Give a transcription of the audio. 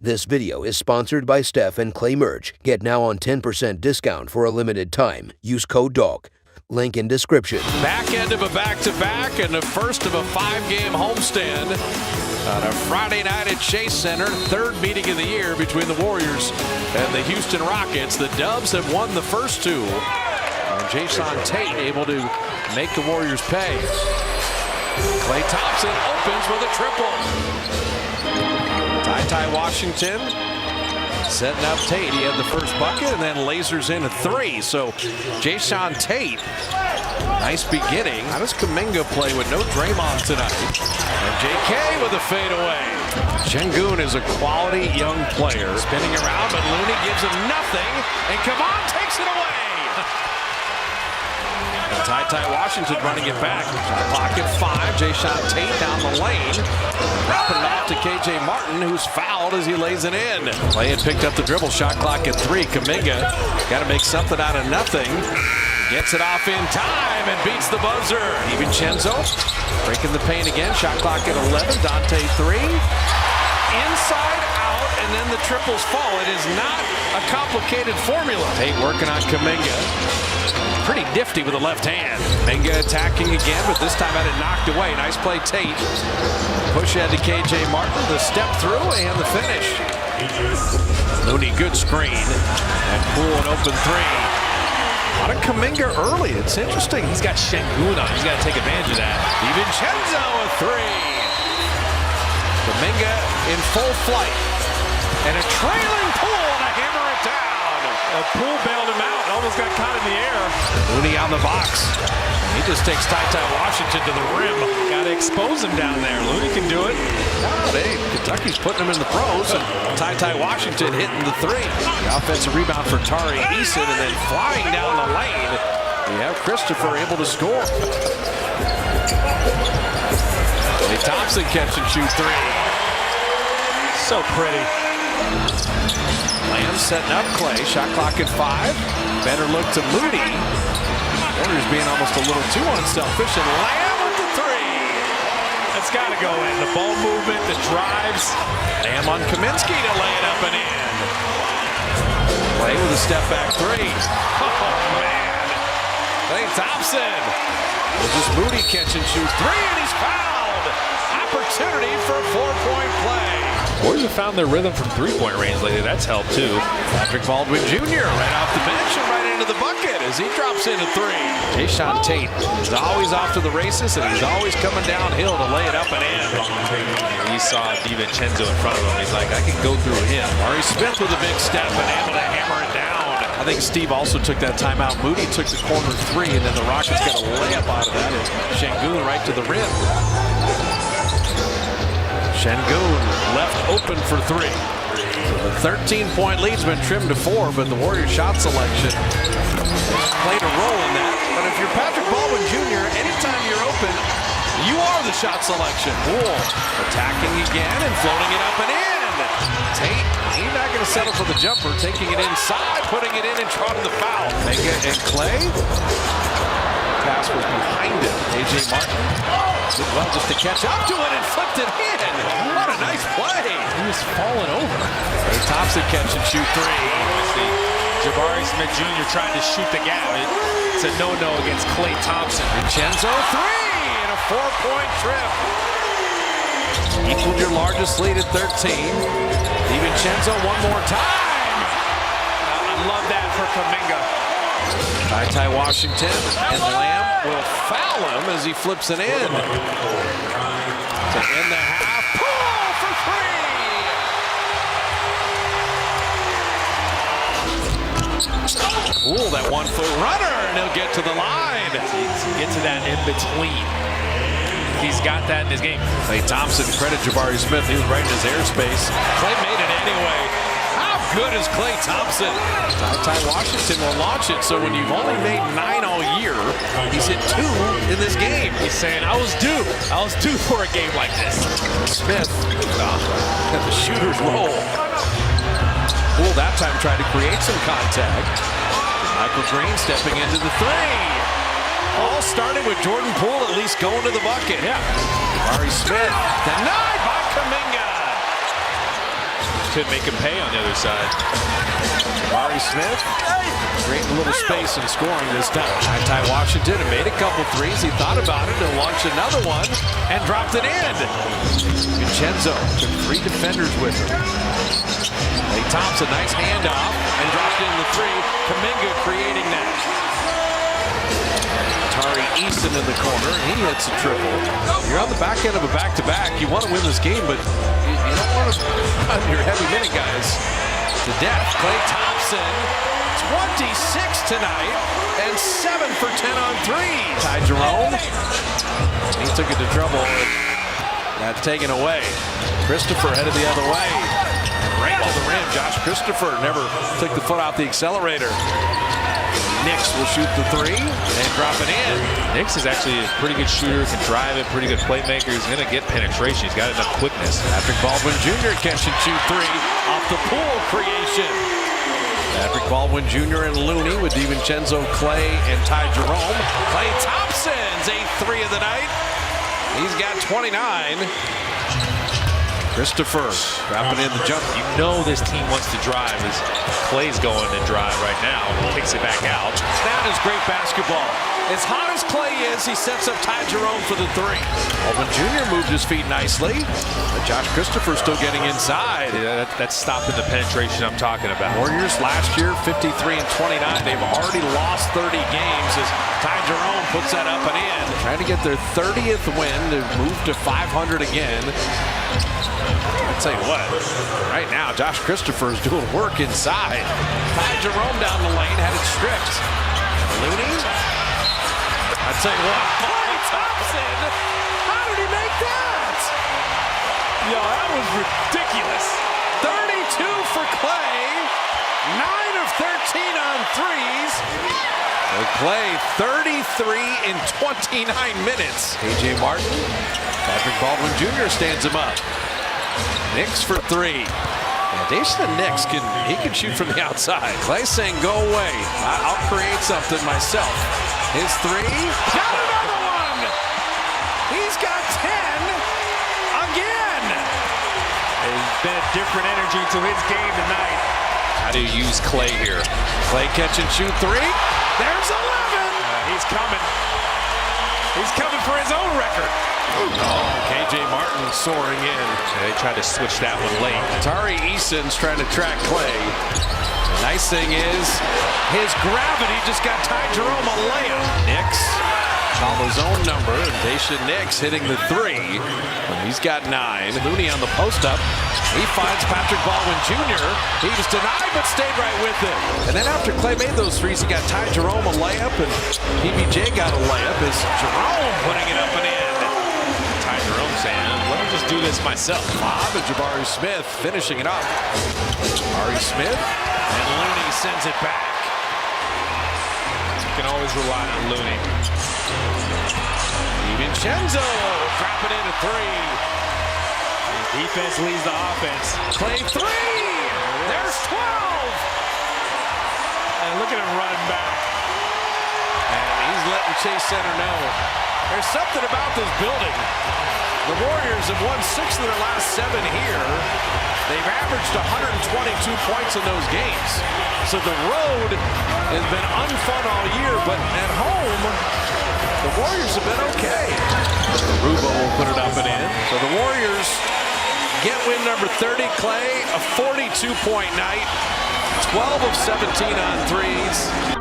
This video is sponsored by Steph and Clay Merch. Get now on 10% discount for a limited time. Use code DOG. Link in description. Back end of a back-to-back and the first of a 5-game homestand on a Friday night at Chase Center. Third meeting of the year between the Warriors and the Houston Rockets. The Dubs have won the first two. And Jason Tate able to make the Warriors pay. Klay Thompson opens with a triple. Ty Washington setting up Tate. He had the first bucket and then lasers in a three. So Jason Tate, nice beginning. How does Kuminga play with no Draymond tonight? And JK with a fadeaway. Şengün is a quality young player. Spinning around, but Looney gives him nothing. And Kevon takes it away. And Ty Washington running it back. Pocket 5. Jason Tate down the lane. Dropping it off to KJ Martin, who's fouled as he lays it in. Klay had picked up the dribble. Shot clock at 3. Kuminga got to make something out of nothing. Gets it off in time and beats the buzzer. DiVincenzo breaking the paint again. Shot clock at 11. Dante 3. Inside out, and then the triples fall. It is not a complicated formula. Tate working on Kuminga. Pretty nifty with the left hand. Kuminga attacking again, but this time had it knocked away. Nice play, Tate. Push ahead to KJ Martin. The step through and the finish. Looney, good screen. And Poole an open three. A lot of Kuminga early. It's interesting. He's got Şengün on. He's got to take advantage of that. DiVincenzo a three. Kuminga in full flight. And a trailing Poole to hammer it down. Poole bailed him out. Almost got caught in the air. Looney on the box. He just takes Ty Washington to the rim. Got to expose him down there. Looney can do it. Oh, hey, Kentucky's putting him in the pros. And Ty Washington hitting the three. The offensive rebound for Tari Eason, and then flying down the lane. We have Christopher able to score. Klay Thompson catch and shoot three. So pretty. Lamb setting up Klay. Shot clock at 5. Better look to Moody. Warriors being almost a little too unselfish. And Lamb with the three. That's got to go in. The ball movement, the drives. Lamb on Kaminsky to lay it up and in. Klay with a step back three. Oh, man. Klay Thompson. With just Moody catch and shoot three, and he's fouled. Opportunity for a 4-point play. Warriors have found their rhythm from three-point range lately. That's helped, too. Patrick Baldwin Jr. right off the bench and right into the bucket as he drops in a three. Jason Tate is always off to the races, and he's always coming downhill to lay it up and in. He saw DiVincenzo in front of him. He's like, I can go through him. Murray Smith with a big step and able to hammer it down. I think Steve also took that timeout. Moody took the corner three, and then the Rockets got a layup out of that. Şengün right to the rim. Şengün left open for three. The 13-point lead's been trimmed to 4, but the Warriors shot selection played a role in that. But if you're Patrick Baldwin Jr., anytime you're open, you are the shot selection. Poole attacking again and floating it up and in. Tate, he's not going to settle for the jumper, taking it inside, putting it in and trying the foul. Kuminga and Klay. Pass was behind him. KJ Martin did well just to catch up to it and flipped it in. What a nice play. He was falling over. Klay Thompson catch and shoot three. Jabari Smith Jr. trying to shoot the gap. It's a no-no against Klay Thompson. Vincenzo three and a 4-point trip. Equaled your largest lead at 13. DiVincenzo one more time. I love that for Kuminga. Ty Washington and Lamb will foul him as he flips it in. To end the half. Poole for 3. Poole, that 1-foot runner, and he'll get to the line. Get to that in between. He's got that in his game. Klay Thompson, credit Jabari Smith. He was right in his airspace. Klay made it anyway. How good is Klay Thompson? Ty Washington will launch it, so when you've only made 9 all year, he's hit 2 in this game. He's saying, I was due for a game like this. Smith, at the shooter's roll. Poole that time tried to create some contact. Michael Green stepping into the three. All started with Jordan Poole at least going to the bucket. Yeah. Jabari Smith denied by Kuminga. could make him pay on the other side. Smith creating a little space and scoring this time. Ty Washington made a couple threes. He thought about it and launched another one and dropped it in. Vincenzo took 3 defenders with him. Klay Thompson, nice handoff and dropped in the 3. Kuminga creating that. Tari Eason in the corner, and he hits a triple. You're on the back end of a back-to-back. You want to win this game, but you don't want to run your heavy minute guys to death. Klay Thompson, 26 tonight, and 7 for 10 on 3s. Ty Jerome, he took it to trouble. That's taken away. Christopher headed the other way. Right to the rim. Josh Christopher never took the foot off the accelerator. Nix will shoot the 3 and drop it in. Nix is actually a pretty good shooter, can drive it, pretty good playmaker. He's going to get penetration. He's got enough quickness. Patrick Baldwin Jr. catch and shoot 3 off the pool creation. Patrick Baldwin Jr. and Looney with DiVincenzo, Klay, and Ty Jerome. Klay Thompson's 8th 3 of the night. He's got 29. Christopher dropping in the jump. You know this team wants to drive as Klay's going to drive right now. He kicks it back out. That is great basketball. As hot as Klay is, he sets up Ty Jerome for the 3. Baldwin Jr. moved his feet nicely. But Josh Christopher still getting inside. Yeah, that's stopping the penetration I'm talking about. Warriors last year, 53 and 29. They've already lost 30 games as Ty Jerome puts that up and in. Trying to get their 30th win to move to 500 again. I'll tell you what, right now, Josh Christopher is doing work inside. Ty Jerome down the lane, had it stripped. Looney. I'll tell you what, Klay Thompson, how did he make that? Yo, that was ridiculous. 32 for Klay, 9 of 13 on 3s. Klay, 33 in 29 minutes. KJ Martin, Patrick Baldwin Jr. stands him up. Nix for 3. And Deixe the Nix can shoot from the outside. Klay saying, go away. I'll create something myself. His 3. Got another one. He's got 10 again. There's been a different energy to his game tonight. How do you use Klay here? Klay catch and shoot 3. There's 11. He's coming. He's coming for his own record. Oh, KJ Martin soaring in. They tried to switch that one late. Tari Eason's trying to track Klay. The nice thing is, his gravity just got Ty Jerome a layup. Nix on his own number, and Deixe Nix hitting the 3. And he's got 9. Looney on the post-up. He finds Patrick Baldwin Jr. He was denied, but stayed right with him. And then after Klay made those 3s, he got Ty Jerome a layup, and PBJ got a layup. As Jerome putting it up and in. Ty Jerome saying, let me just do this myself. Bob and Jabari Smith finishing it up. Jabari Smith, and Looney sends it back. You can always rely on Looney. DiVincenzo dropping in a 3. Defense leads the offense. Klay 3. There's 12. And look at him running back. And he's letting Chase Center know. There's something about this building. The Warriors have won 6 of their last 7 here. They've averaged 122 points in those games. So the road has been unfun all year, but at home, the Warriors have been okay. Rubo will put it up and in. So the Warriors get win number 30. Klay, a 42-point night, 12 of 17 on 3s.